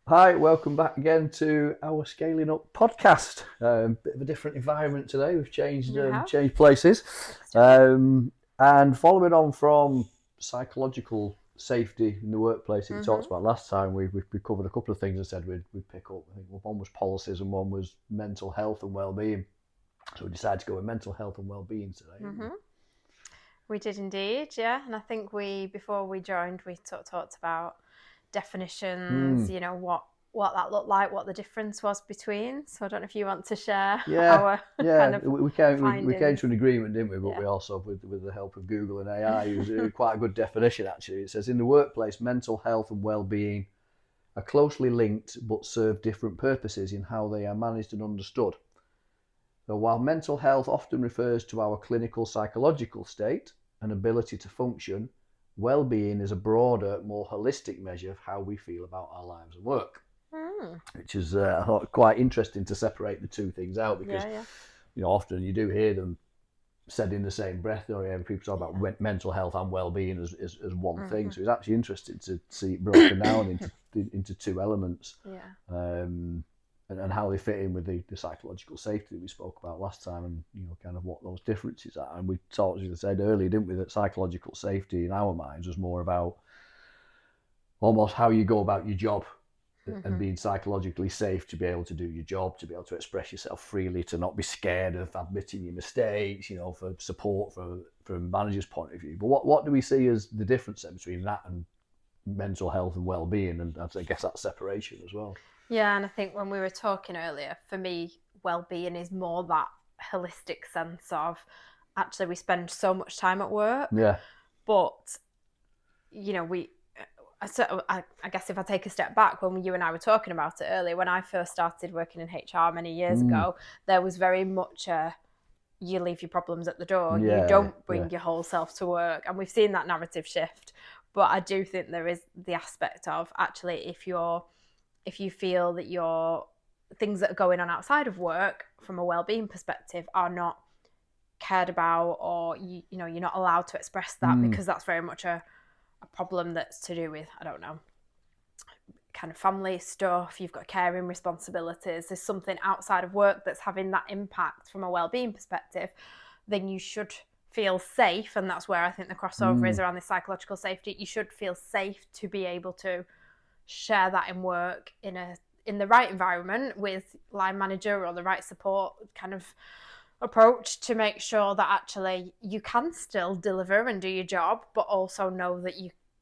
Hi, welcome back again to our Scaling Up podcast. Bit of a different environment today. We've changed You have changed places, extremely. and following on from psychological safety in the workplace that we talked Mhm. about last time, we covered a couple of things. I said we'd pick up. I think one was policies and one was mental health and well-being. So we decided to go with mental health and well-being today, didn't we? Mhm. We did indeed, yeah. And I think before we joined, we talked about definitions. Mm, What that looked like, what the difference was between. So I don't know if you want to share yeah, our yeah. kind of We came findings. to an agreement, didn't we? But Yeah. we also, with the help of Google and AI, used quite a good definition actually. It says in the workplace, mental health and well-being are closely linked but serve different purposes in how they are managed and understood. So while mental health often refers to our clinical psychological state and ability to function, well-being is a broader, more holistic measure of how we feel about our lives and work, Mm. which is I thought quite interesting to separate the two things out because Yeah, yeah, often you do hear them said in the same breath, or people talk yeah. about mental health and well-being as one thing. Mhm. So it's actually interesting to see it broken down into two elements, Yeah. um, and how they fit in with the psychological safety that we spoke about last time, and kind of what those differences are. And we talked, as I said earlier, didn't we, that psychological safety in our minds was more about almost how you go about your job and Mhm. being psychologically safe to be able to do your job, to be able to express yourself freely, to not be scared of admitting your mistakes, for support from a manager's point of view. But what do we see as the difference then between that and mental health and well-being, and I guess that separation as well? Yeah, and I think when we were talking earlier, for me, well-being is more that holistic sense of actually we spend so much time at work, Yeah. but we so I guess if I take a step back, when you and I were talking about it earlier, when I first started working in HR many years Mm. ago, there was very much a you leave your problems at the door, you Yeah. don't Yeah. bring your whole self to work, and we've seen that narrative shift. But I do think there is the aspect of actually if you feel that your things that are going on outside of work from a well-being perspective are not cared about, or you're not allowed to express that Mm. because that's very much a problem that's to do with, I don't know, kind of family stuff, you've got caring responsibilities, there's something outside of work that's having that impact from a well-being perspective, then you should feel safe. And that's where I think the crossover is Mm. around the psychological safety. You should feel safe to be able to share that in work in the right environment with line manager or the right support kind of approach to make sure that actually you can still deliver and do your job, but also know that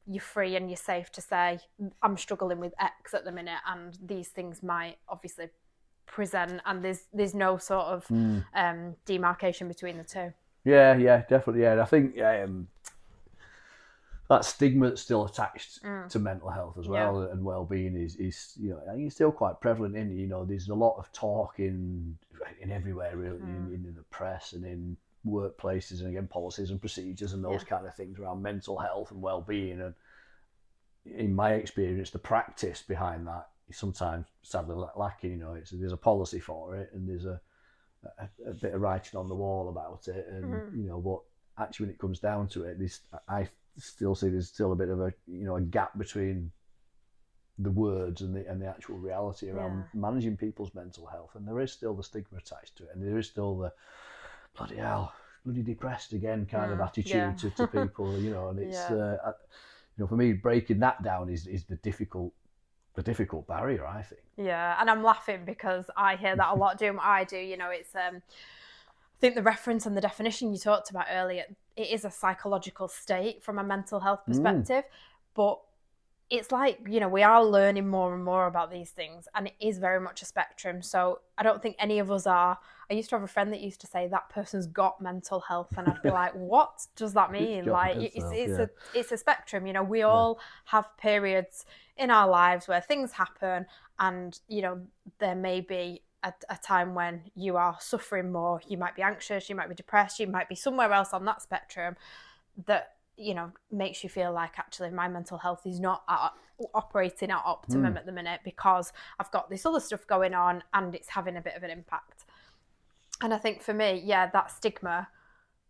you're free and you're safe to say, I'm struggling with X at the minute, and these things might obviously present, and there's no sort of Mm. demarcation between the two. Yeah. Yeah. Definitely. Yeah. And I think that stigma that's still attached Mm, to mental health as yeah. well and well-being is I think it's still quite prevalent in there's a lot of talk in everywhere really, Mm, in the press and in workplaces, and again policies and procedures and yeah. those kind of things around mental health and well-being. And in my experience, the practice behind that is sometimes sadly lacking. There's a policy for it, and there's a bit of writing on the wall about it, and Mm, but actually when it comes down to it, I still see there's still a bit of a gap between the words and the actual reality around yeah. managing people's mental health, and there is still the stigma attached to it, and there is still the bloody hell, bloody depressed again kind of Yeah. attitude to people, and it's Yeah. for me breaking that down is the difficult barrier, I think. Yeah, and I'm laughing because I hear that a lot doing what I do. It's I think the reference and the definition you talked about earlier, it is a psychological state from a mental health Mm, perspective, but it's like, we are learning more and more about these things, and it is very much a spectrum. So I don't think any of us are. I used to have a friend that used to say that person's got mental health, and I'd be like, what does that mean? got Like, mental health, yeah, it's a spectrum. We yeah. all have periods in our lives where things happen, and there may be a time when you are suffering more. You might be anxious, you might be depressed, you might be somewhere else on that spectrum that makes you feel like actually my mental health is not operating at optimum Mm, at the minute because I've got this other stuff going on and it's having a bit of an impact. And I think for me, yeah, that stigma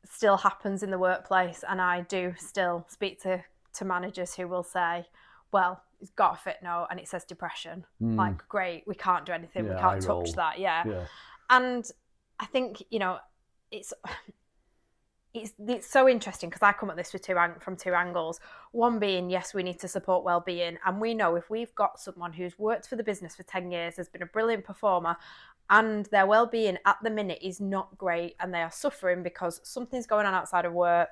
still happens in the workplace, and I do still speak to managers who will say, well, it's got a fit note and it says depression. Like, great, we can't do anything. We can't touch that. Yeah. And I think, it's so interesting because I come at this from two angles. One being, yes, we need to support well-being. And we know if we've got someone who's worked for the business for 10 years, has been a brilliant performer, and their well-being at the minute is not great and they are suffering because something's going on outside of work,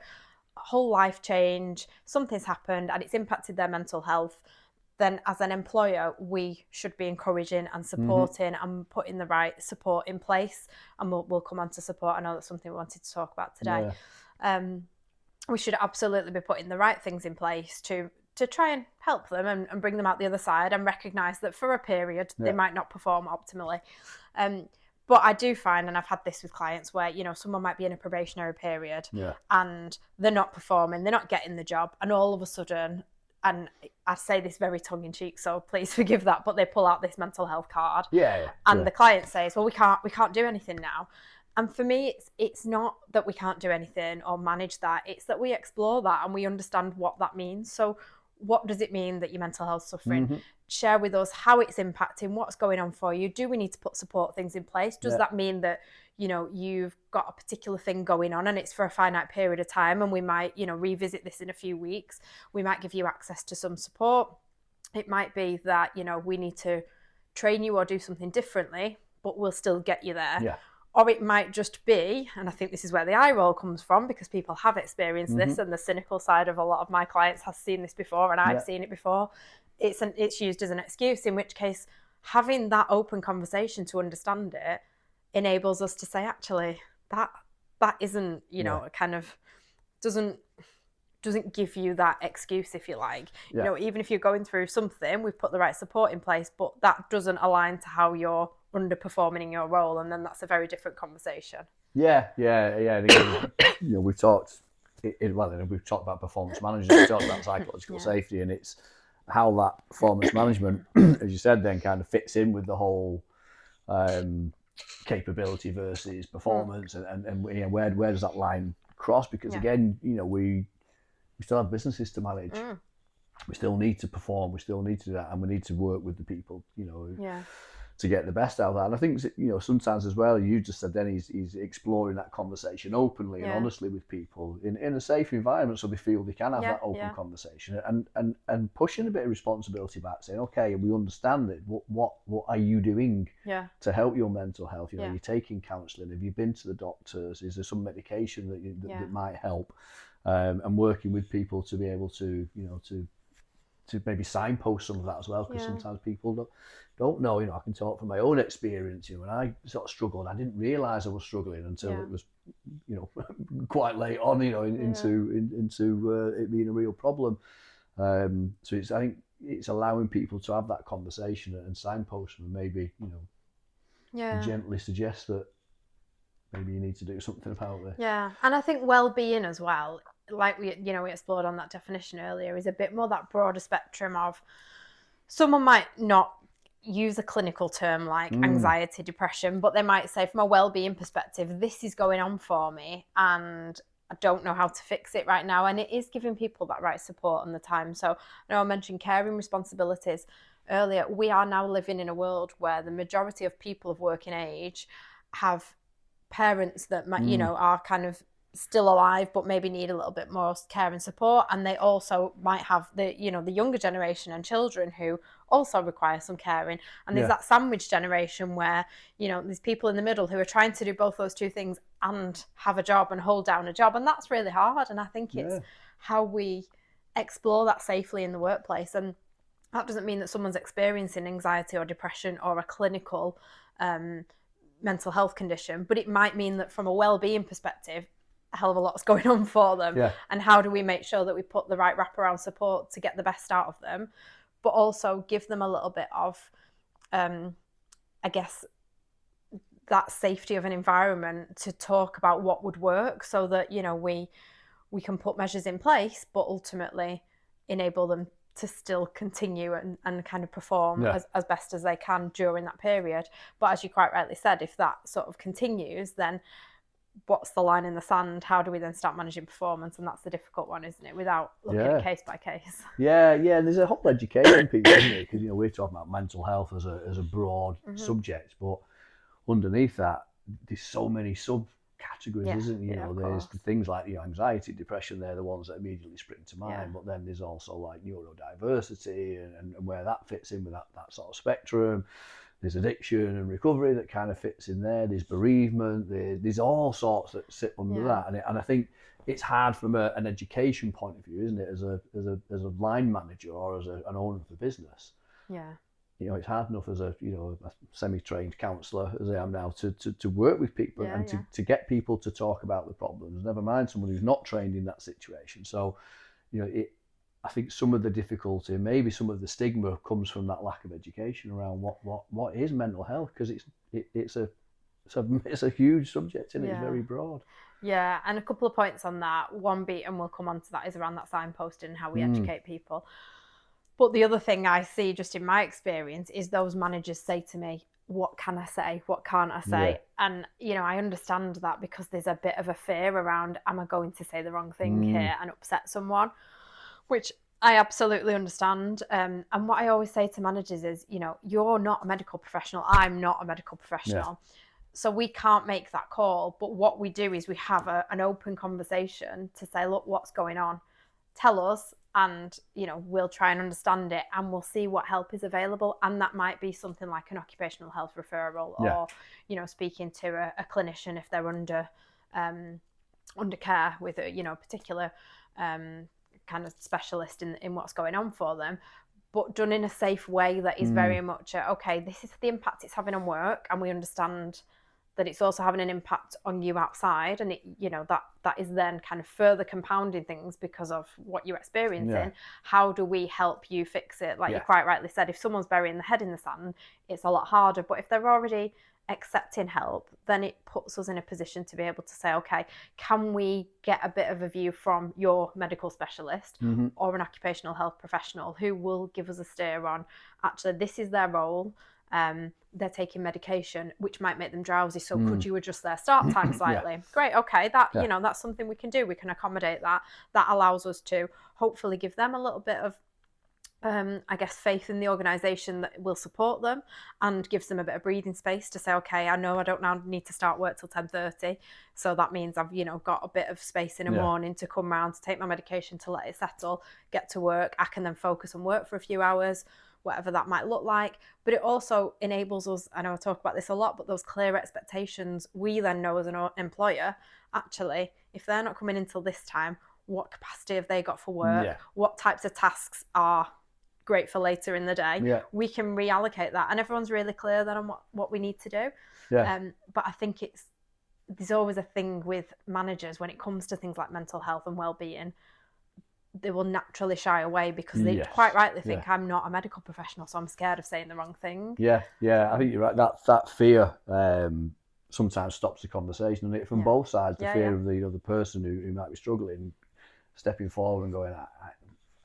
whole life change, something's happened and it's impacted their mental health, then as an employer, we should be encouraging and supporting and putting the right support in place. And we'll come on to support. I know that's something we wanted to talk about today. We should absolutely be putting the right things in place to try and help them and bring them out the other side and recognise that for a period, they might not perform optimally. But I do find, and I've had this with clients where, someone might be in a probationary period and they're not performing, they're not getting the job, and all of a sudden, and I say this very tongue-in-cheek, so please forgive that, but they pull out this mental health card. And the client says, well, we can't do anything now. And for me, it's not that we can't do anything or manage that. It's that we explore that and we understand what that means. So what does it mean that your mental health's suffering? Share with us how it's impacting, what's going on for you. Do we need to put support things in place? Does that mean that, you've got a particular thing going on and it's for a finite period of time and we might, revisit this in a few weeks? We might give you access to some support. It might be that, we need to train you or do something differently, but we'll still get you there. Or it might just be, and I think this is where the eye roll comes from because people have experienced this, and the cynical side of a lot of my clients has seen this before, and I've seen it before. It's used as an excuse, in which case having that open conversation to understand it enables us to say, actually, that isn't, kind of doesn't give you that excuse, if you like. Even if you're going through something, we've put the right support in place, but that doesn't align to how you're underperforming in your role, and then that's a very different conversation. And again, we've talked about performance management, we've talked about psychological safety, and it's how that performance management, as you said, then kind of fits in with the whole capability versus performance, and where does that line cross? Because again, we still have businesses to manage. We still need to perform. We still need to do that, and we need to work with the people, to get the best out of that. And I think, sometimes as well, you just said then he's exploring that conversation openly and honestly with people in a safe environment, so they feel they can have that open conversation and pushing a bit of responsibility back, saying, okay, we understand it. What are you doing to help your mental health? You're taking counselling. Have you been to the doctors? Is there some medication that might help? And working with people to be able to maybe signpost some of that as well, because sometimes people don't know. I can talk from my own experience. When I sort of struggled, I didn't realise I was struggling until it was, quite late on, into it being a real problem. So I think it's allowing people to have that conversation and signpost and maybe, gently suggest that maybe you need to do something about this. Yeah, and I think well-being as well, like we explored on that definition earlier, is a bit more that broader spectrum of someone might not use a clinical term like anxiety, depression, but they might say, from a well-being perspective, this is going on for me and I don't know how to fix it right now. And it is giving people that right support and the time. So I know I mentioned caring responsibilities earlier. We are now living in a world where the majority of people of working age have parents that might, are kind of still alive but maybe need a little bit more care and support, and they also might have the younger generation and children who also require some caring, and there's that sandwich generation where there's people in the middle who are trying to do both those two things and have a job and hold down a job, and that's really hard. And I think it's how we explore that safely in the workplace. And that doesn't mean that someone's experiencing anxiety or depression or a clinical mental health condition, but it might mean that from a well-being perspective, a hell of a lot's going on for them. And how do we make sure that we put the right wraparound support to get the best out of them, but also give them a little bit of I guess that safety of an environment to talk about what would work, so that we can put measures in place but ultimately enable them to still continue and kind of perform as best as they can during that period. But as you quite rightly said, if that sort of continues, then what's the line in the sand? How do we then start managing performance? And that's the difficult one, isn't it? Without looking at case by case. Yeah, and there's a whole education piece, isn't it? Because we're talking about mental health as a broad subject, but underneath that, there's so many subcategories, isn't there? There's things like anxiety, depression. They're the ones that immediately spring to mind. But then there's also like neurodiversity and where that fits in with that sort of spectrum. There's addiction and recovery that kind of fits in there. There's bereavement. There's all sorts that sit under that. And I think it's hard from an education point of view, isn't it? As a line manager or as an owner of a business. Yeah. It's hard enough as a semi-trained counsellor as I am now to work with people and to get people to talk about the problems. Never mind someone who's not trained in that situation. So, I think some of the difficulty, maybe some of the stigma, comes from that lack of education around what is mental health, because it's a huge subject and it's very broad. Yeah, and a couple of points on that. One beat, and we'll come on to that, is around that signposting and how we educate people. But the other thing I see just in my experience is those managers say to me, what can I say? What can't I say? And, I understand that, because there's a bit of a fear around, am I going to say the wrong thing here and upset someone? Which I absolutely understand. And what I always say to managers is, you're not a medical professional. I'm not a medical professional. Yeah. So we can't make that call. But what we do is we have an open conversation to say, look, what's going on? Tell us. And, we'll try and understand it, and we'll see what help is available. And that might be something like an occupational health referral or, speaking to a clinician if they're under care with a particular kind of specialist in what's going on for them, but done in a safe way that is very much, okay, this is the impact it's having on work, and we understand that it's also having an impact on you outside, and that is then kind of further compounding things because of what you're experiencing. How do we help you fix it? Like you quite rightly said, if someone's burying their head in the sand, it's a lot harder. But if they're already accepting help, then it puts us in a position to be able to say, okay, can we get a bit of a view from your medical specialist or an occupational health professional who will give us a steer on, actually, this is their role. They're taking medication which might make them drowsy, so could you adjust their start time slightly? Great, okay, that that's something we can do. We can accommodate that. That allows us to hopefully give them a little bit of faith in the organisation that will support them, and gives them a bit of breathing space to say, okay, I know I don't now need to start work till 10:30, so that means I've got a bit of space in the morning to come round, to take my medication, to let it settle, get to work. I can then focus on work for a few hours, whatever that might look like. But it also enables us, I know I talk about this a lot, but those clear expectations, we then know as an employer, actually, if they're not coming until this time, what capacity have they got for work? What types of tasks are great for later in the day? We can reallocate that, and everyone's really clear then on what we need to do. But I think there's always a thing with managers when it comes to things like mental health and well-being. They will naturally shy away because they quite rightly think, I'm not a medical professional, so I'm scared of saying the wrong thing. I think you're right. That fear sometimes stops the conversation, and it from both sides. The fear of the person who might be struggling, stepping forward and going,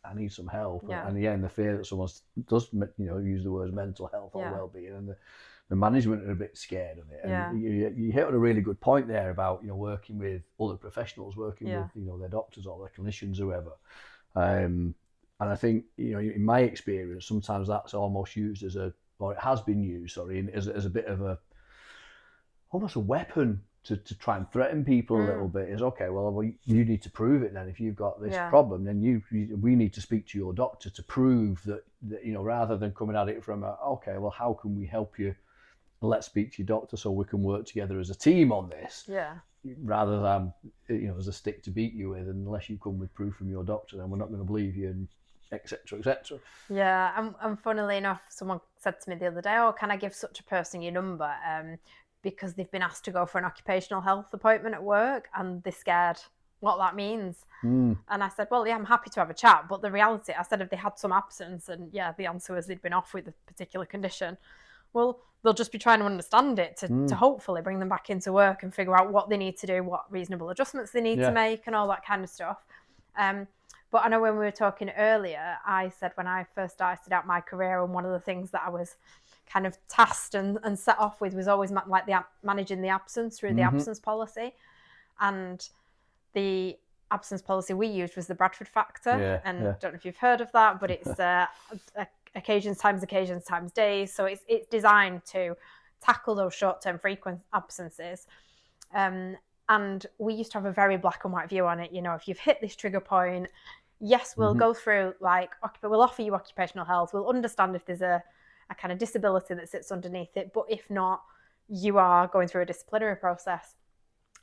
I need some help, and the fear that someone does use the words mental health or well-being, and the management are a bit scared of it. And you hit on a really good point there about working with other professionals, working with their doctors or their clinicians, whoever. And I think in my experience, sometimes that's almost used as it has been used, as a bit of almost a weapon to try and threaten people a little bit. Is okay, well, you need to prove it then. If you've got this problem, then we need to speak to your doctor to prove that rather than coming at it from okay, well, how can we help you? Let's speak to your doctor so we can work together as a team on this. Rather than as a stick to beat you with, and unless you come with proof from your doctor, then we're not going to believe you, and etc. etc. And funnily enough, someone said to me the other day, oh, can I give such a person your number? Because they've been asked to go for an occupational health appointment at work, and they're scared what that means. And I said, well, I'm happy to have a chat, but the reality, I said, if they had some absence, and the answer was they'd been off with a particular condition, well, they'll just be trying to understand it to hopefully bring them back into work and figure out what they need to do, what reasonable adjustments they need to make, and all that kind of stuff. But I know when we were talking earlier, I said when I first started out my career, and one of the things that I was kind of tasked and set off with was always like managing the absence through the absence policy. And the absence policy we used was the Bradford factor. Yeah, and yeah. I don't know if you've heard of that, but it's occasions times days. So it's designed to tackle those short-term frequent absences. And we used to have a very black and white view on it. You know, if you've hit this trigger point, yes, we'll go through we'll offer you occupational health. We'll understand if there's a kind of disability that sits underneath it. But if not, you are going through a disciplinary process.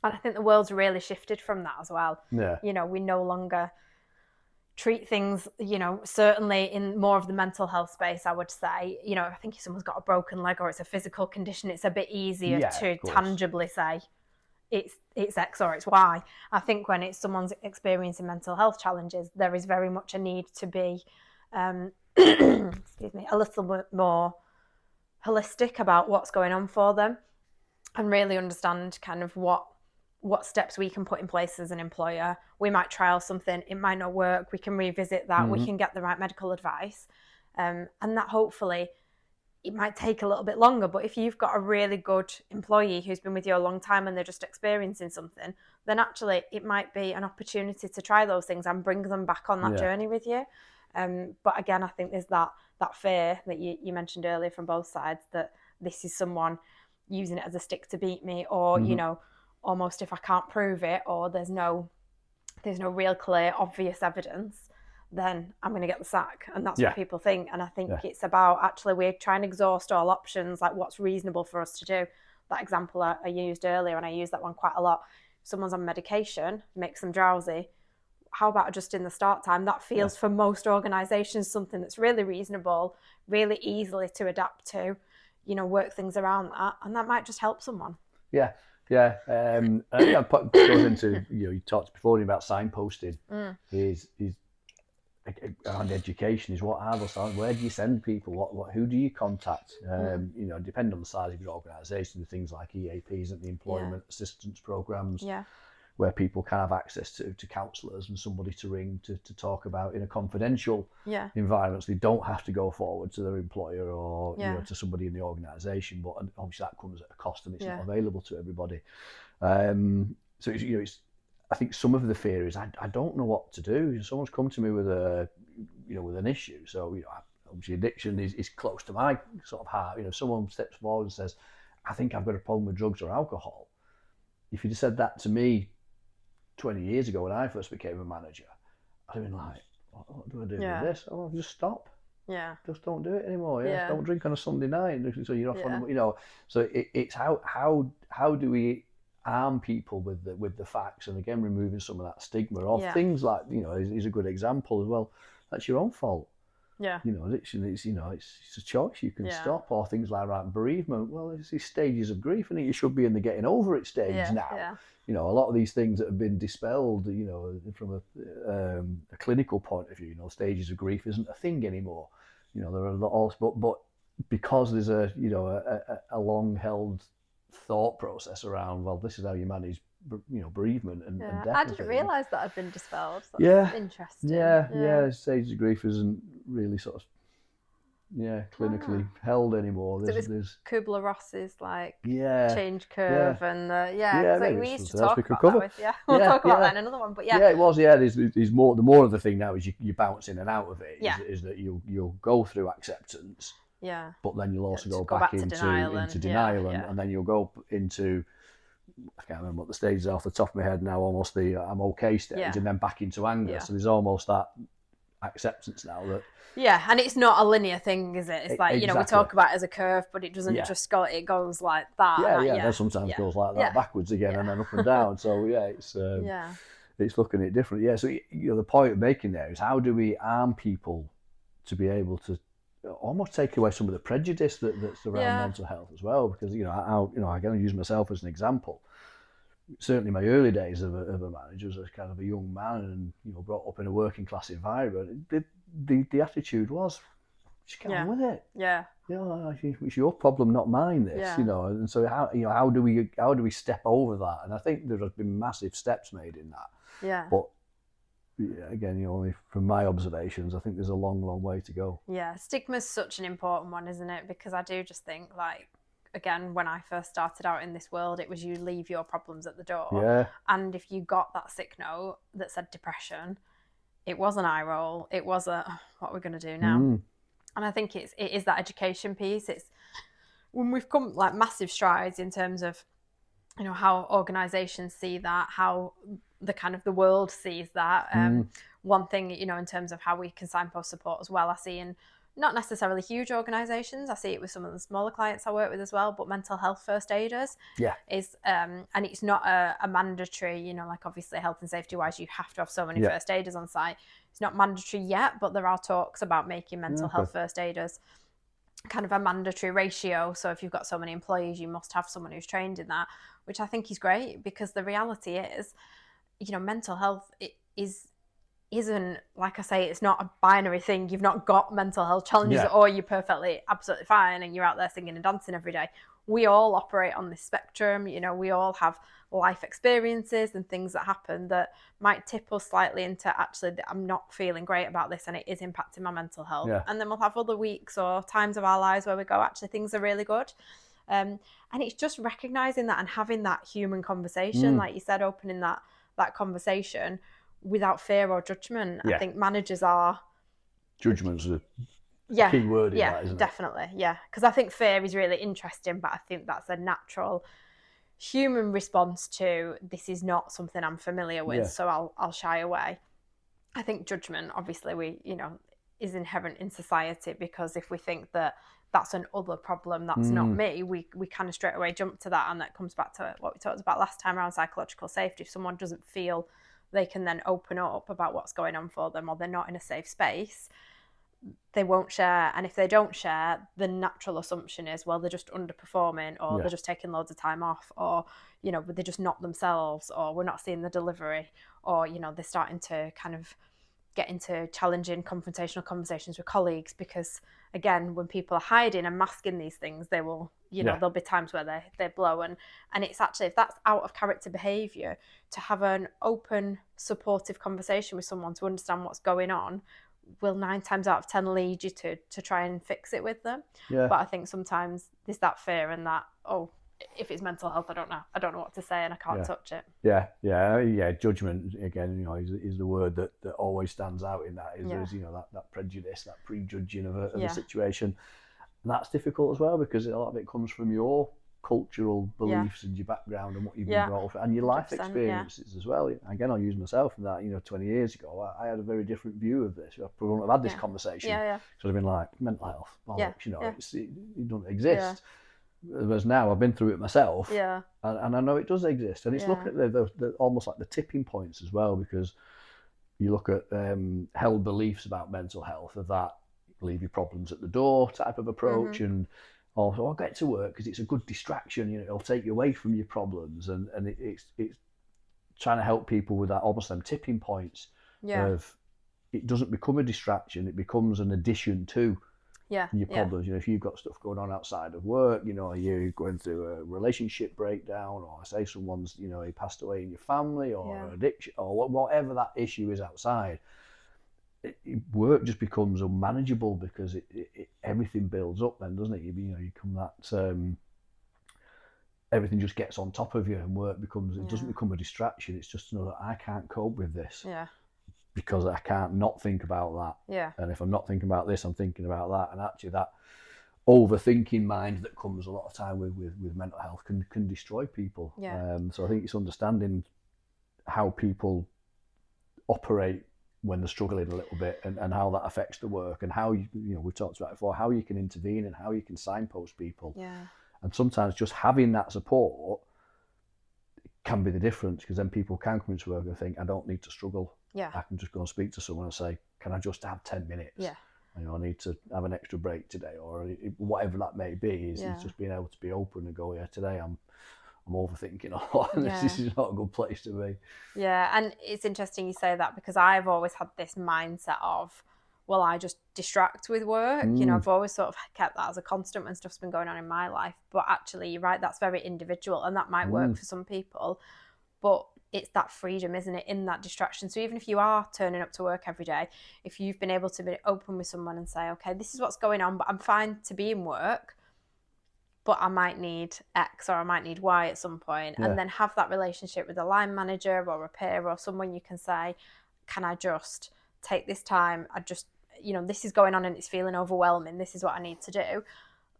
And I think the world's really shifted from that as well. Yeah. You know, we no longer treat things, you know, certainly in more of the mental health space, I would say, you know, I think if someone's got a broken leg or it's a physical condition, it's a bit easier to tangibly say it's X or it's Y. I think when it's someone's experiencing mental health challenges, there is very much a need to be, excuse me, a little bit more holistic about what's going on for them and really understand kind of what steps we can put in place as an employer. We might trial something, it might not work, we can revisit that, we can get the right medical advice. And that hopefully, it might take a little bit longer, but if you've got a really good employee who's been with you a long time and they're just experiencing something, then actually it might be an opportunity to try those things and bring them back on that journey with you. But again, I think there's that fear that you mentioned earlier from both sides, that this is someone using it as a stick to beat me, or you know, almost if I can't prove it, or there's no real clear obvious evidence, then I'm going to get the sack. And that's what people think. And I think it's about actually we're trying to exhaust all options, like what's reasonable for us to do. That example I used earlier, and I use that one quite a lot. Someone's on medication, makes them drowsy. How about adjusting the start time? That feels for most organisations something that's really reasonable, really easily to adapt to, you know, work things around that. And that might just help someone. Yeah. Yeah, and it goes into, you know, you talked before about signposting. Is around education is what are those signs? Where do you send people? Who do you contact? You know, depending on the size of your organisation, things like EAPs and the employment assistance programs, where people can have access to counsellors and somebody to ring to talk about in a confidential environment. So they don't have to go forward to their employer or you know, to somebody in the organisation. But obviously that comes at a cost and it's not available to everybody. So it's, you know, I think some of the fear is I don't know what to do. Someone's come to me with with an issue. So, you know, obviously addiction is close to my sort of heart. You know, if someone steps forward and says, I think I've got a problem with drugs or alcohol. If you'd have said that to me 20 years ago when I first became a manager, I'd have been like, what do I do with this? Oh, just stop. Yeah. Just don't do it anymore. Don't drink on a Sunday night. So you're off on, you know. So it's how do we arm people with the facts, and again removing some of that stigma of things like, you know, is a good example as well. That's your own fault. Yeah. You know, addiction is, you know, it's a choice you can stop, or things like that, bereavement. Well, it's these stages of grief, and you should be in the getting over it stage now. Yeah. You know, a lot of these things that have been dispelled, you know, from a clinical point of view, you know, stages of grief isn't a thing anymore. You know, there are a lot, but because there's a, you know, a long held thought process around, well, this is how you manage, you know, bereavement and death. I didn't realise that had been dispelled. That's interesting. Yeah. Stages of grief isn't really sort of clinically held anymore. There's Kubler-Ross's like change curve and we used to talk about that we'll talk about that in another one, but it was there's more. The more of the thing now is you bounce in and out of it. Is that you'll go through acceptance, but then you'll also go back into denial and then you'll go into, I can't remember what the stage is off the top of my head now, almost the I'm okay stage, and then back into anger. So there's almost that acceptance now that and it's not a linear thing, is it? It's like, you know, we talk about it as it but it doesn't just go, it goes like that. That sometimes goes like that backwards again and then up and down. So it's looking at it different. So, you know, the point of making there is, how do we arm people to be able to almost take away some of the prejudice that's around mental health as well? Because, you know, I'm going to use myself as an example. Certainly my early days of a manager as a kind of a young man and, you know, brought up in a working class environment, the attitude was, just get on with it. You know, it's your problem, not mine, this, you know. And so how do we step over that? And I think there have been massive steps made in that. But again, you know, only from my observations, I think there's a long way to go. Stigma's such an important one, isn't it? Because I do just think, like, again, when I first started out in this world, it was you leave your problems at the door. Yeah. And if you got that sick note that said depression, it was an eye roll. It was what are we going to do now? And I think it is that education piece. It's when we've come like massive strides in terms of, you know, how organizations see that, how the kind of the world sees that. One thing, you know, in terms of how we can signpost support as well, I see in not necessarily huge organizations, I see it with some of the smaller clients I work with as well, but mental health first aiders is, and it's not a mandatory, you know, like obviously health and safety wise, you have to have so many first aiders on site. It's not mandatory yet, but there are talks about making mental health first aiders kind of a mandatory ratio. So if you've got so many employees, you must have someone who's trained in that, which I think is great, because the reality is, you know, mental health isn't, like I say, it's not a binary thing. You've not got mental health challenges or you're perfectly, absolutely fine and you're out there singing and dancing every day. We all operate on this spectrum. You know, we all have life experiences and things that happen that might tip us slightly into actually, I'm not feeling great about this and it is impacting my mental health. And then we'll have other weeks or times of our lives where we go, actually, things are really good. And it's just recognizing that and having that human conversation, like you said, opening that conversation without fear or judgment. I think managers are... Judgment's a key word in that, isn't it? Definitely, because I think fear is really interesting, but I think that's a natural human response to, this is not something I'm familiar with, so I'll shy away. I think judgment, obviously, is inherent in society, because if we think that that's an other problem, that's not me, we kind of straight away jump to that, and that comes back to what we talked about last time around psychological safety. If someone doesn't feel they can then open up about what's going on for them, or they're not in a safe space, they won't share. And if they don't share, the natural assumption is, well, they're just underperforming, or they're just taking loads of time off, or, they're just not themselves, or we're not seeing the delivery, or, they're starting to kind of get into challenging confrontational conversations with colleagues, because again, when people are hiding and masking these things, they will, there'll be times where they blow. And it's actually, if that's out of character behaviour, to have an open, supportive conversation with someone to understand what's going on will 9 times out of 10 lead you to try and fix it with them. But I think sometimes there's that fear and that, if it's mental health, I don't know what to say and I can't touch it. Judgment again, is the word that always stands out in that. There's that prejudice, that prejudging of a situation, and that's difficult as well, because a lot of it comes from your cultural beliefs and your background and what you've been brought up, and your life experiences as well. Again, I'll use myself in that. 20 years ago, I had a very different view of this. I probably wouldn't have had this conversation. So I've been like, mental health, bollocks, it doesn't exist. Whereas now I've been through it myself, and I know it does exist. And it's looking at the almost like the tipping points as well, because you look at held beliefs about mental health, of that leave your problems at the door type of approach, and also I'll get to work because it's a good distraction. It'll take you away from your problems, and it's trying to help people with that, almost them tipping points of, it doesn't become a distraction, it becomes an addition to your problems. If you've got stuff going on outside of work, you're going through a relationship breakdown, or say someone's, he passed away in your family, or addiction, or whatever that issue is outside, work just becomes unmanageable, because everything builds up then, doesn't it? You come that everything just gets on top of you, and work becomes, it doesn't become a distraction, it's just another, I can't cope with this. Because I can't not think about that. And if I'm not thinking about this, I'm thinking about that. And actually that overthinking mind that comes a lot of time with mental health can destroy people. So I think it's understanding how people operate when they're struggling a little bit, and how that affects the work, and how we talked about it before, how you can intervene and how you can signpost people. And sometimes just having that support can be the difference, because then people can come into work and think, I don't need to struggle. I can just go and speak to someone and say, can I just have 10 minutes? I need to have an extra break today, or whatever that may be. Is just being able to be open and go, today I'm overthinking a lot, and this is not a good place to be. And it's interesting you say that, because I've always had this mindset of, well, I just distract with work. I've always sort of kept that as a constant when stuff's been going on in my life. But actually, you're right, that's very individual, and that might work for some people. But it's that freedom, isn't it, in that distraction. So even if you are turning up to work every day, if you've been able to be open with someone and say, okay, this is what's going on, but I'm fine to be in work, but I might need X or I might need Y at some point. Yeah. And then have that relationship with a line manager or a peer or someone you can say, can I just take this time? I just, this is going on and it's feeling overwhelming. This is what I need to do.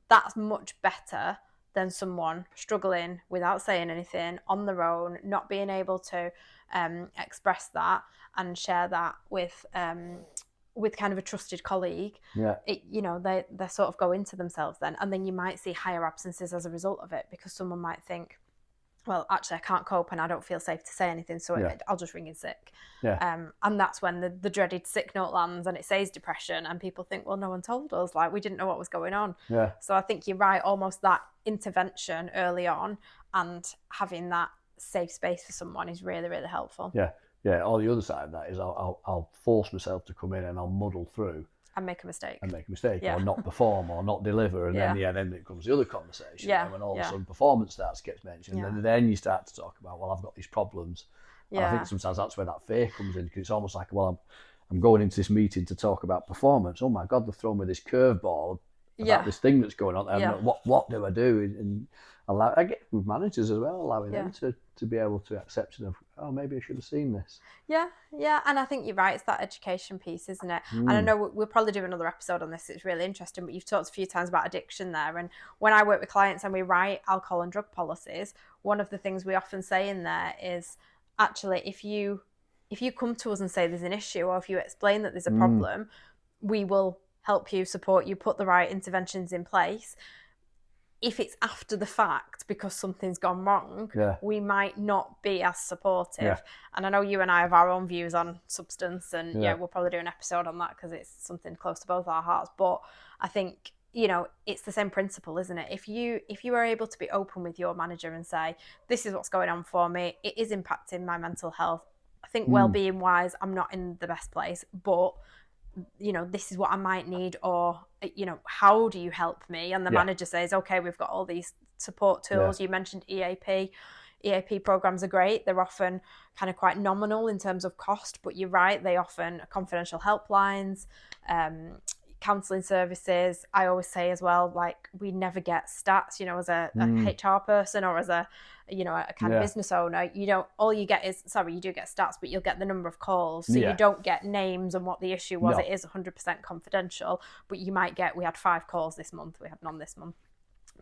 That's much better than someone struggling without saying anything on their own, not being able to express that and share that with kind of a trusted colleague. Yeah. They sort of go into themselves then, and then you might see higher absences as a result of it, because someone might think, well, actually I can't cope and I don't feel safe to say anything, so I'll just ring in sick. Yeah. And that's when the dreaded sick note lands and it says depression, and people think, well, no one told us, like we didn't know what was going on. Yeah. So I think you're right, almost that intervention early on and having that safe space for someone is really, really helpful. Yeah. Yeah, or the other side of that is I'll force myself to come in and I'll muddle through and make a mistake, or not perform or not deliver, and then it comes the other conversation. Yeah. And when all of a sudden performance gets mentioned, and then you start to talk about, well, I've got these problems. And I think sometimes that's where that fear comes in, because it's almost like, well, I'm going into this meeting to talk about performance. Oh my God, they've thrown me this curveball about this thing that's going on. And what do I do? And I get with managers as well, allowing them to be able to accept it of, oh, maybe I should have seen this. Yeah, and I think you're right. It's that education piece, isn't it? And I know we'll probably do another episode on this. It's really interesting, but you've talked a few times about addiction there. And when I work with clients and we write alcohol and drug policies, one of the things we often say in there is, actually, if you come to us and say there's an issue, or if you explain that there's a problem, we will help you, support you, put the right interventions in place. If it's after the fact because something's gone wrong, we might not be as supportive. Yeah. And I know you and I have our own views on substance, and we'll probably do an episode on that because it's something close to both our hearts. But I think, it's the same principle, isn't it? If you are able to be open with your manager and say, this is what's going on for me, it is impacting my mental health. I think well-being wise, I'm not in the best place, but this is what I might need, or how do you help me? And the manager says, okay, we've got all these support tools. You mentioned EAP programs are great. They're often kind of quite nominal in terms of cost, but you're right, they often confidential helplines, counselling services. I always say as well, like, we never get stats, as a HR person or as a kind of business owner. All you get is, you do get stats, but you'll get the number of calls. So you don't get names and what the issue was. No. It is 100% confidential, but you might get, we had 5 calls this month, we had none this month.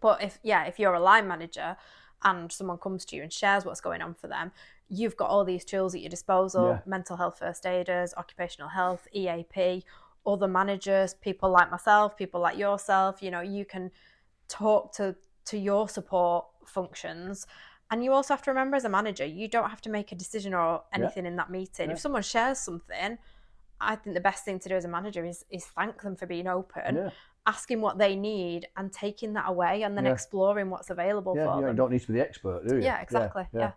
But if you're a line manager and someone comes to you and shares what's going on for them, you've got all these tools at your disposal, mental health first aiders, occupational health, EAP, other managers, people like myself, people like yourself. You can talk to your support functions. And you also have to remember, as a manager, you don't have to make a decision or anything in that meeting. If someone shares something, I think the best thing to do as a manager is thank them for being open, asking what they need and taking that away, and then exploring what's available for them. You don't need to be the expert, do you? Yeah, exactly. Yeah.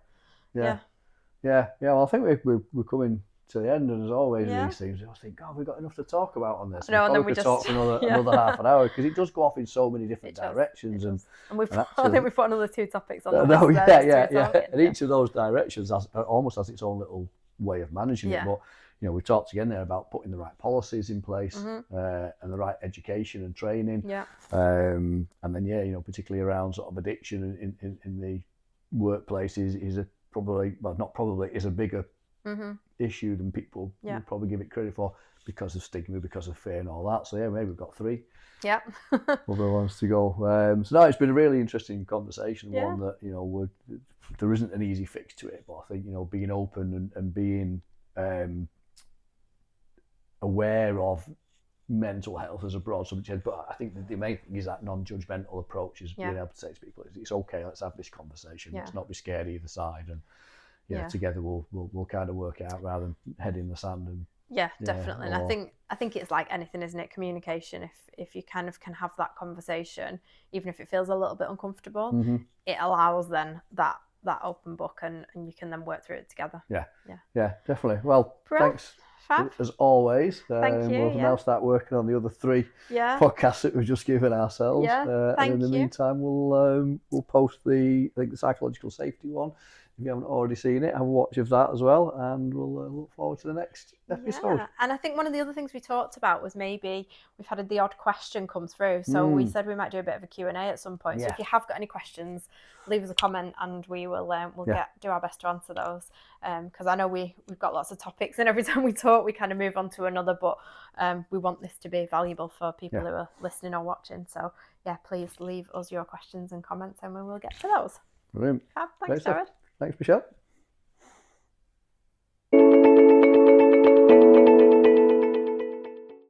Well, I think we're coming to the end, and as always with these things, I think, God, we've got enough to talk about on this. No, and then we could talk for another half an hour, because it does go off in so many different directions. And I think we've put another 2 topics on the list. And each of those directions almost has its own little way of managing it. But we talked again there about putting the right policies in place, and the right education and training. And then particularly around sort of addiction in the workplace is a bigger issue than people would probably give it credit for, because of stigma, because of fear and all that. So maybe we've got 3 other ones to go. So no, it's been a really interesting conversation, one that there isn't an easy fix to it, but I think being open and being aware of mental health as a broad subject. But I think the main thing is that non-judgmental approach, is being able to say to people, it's okay, let's have this conversation. Let's not be scared either side, and together we'll kind of work it out, rather than head in the sand. And definitely. And I think it's like anything, isn't it? Communication. If you kind of can have that conversation, even if it feels a little bit uncomfortable, it allows then that open book, and you can then work through it together. Yeah, definitely. Well, thanks. Fab. As always. Thank you. We'll now start working on the other 3 podcasts that we've just given ourselves. Thank and in the meantime, we'll post the psychological safety one If you haven't already seen it, have a watch of that as well, and we'll look forward to the next episode. Yeah, and I think one of the other things we talked about was maybe we've had the odd question come through, so we said we might do a bit of a Q&A at some point. So if you have got any questions, leave us a comment and we will do our best to answer those, because I know we've got lots of topics, and every time we talk we kind of move on to another, but we want this to be valuable for people who are listening or watching. So yeah, please leave us your questions and comments and we will get to those. Brilliant. Thanks, Jared. Thanks, Michelle.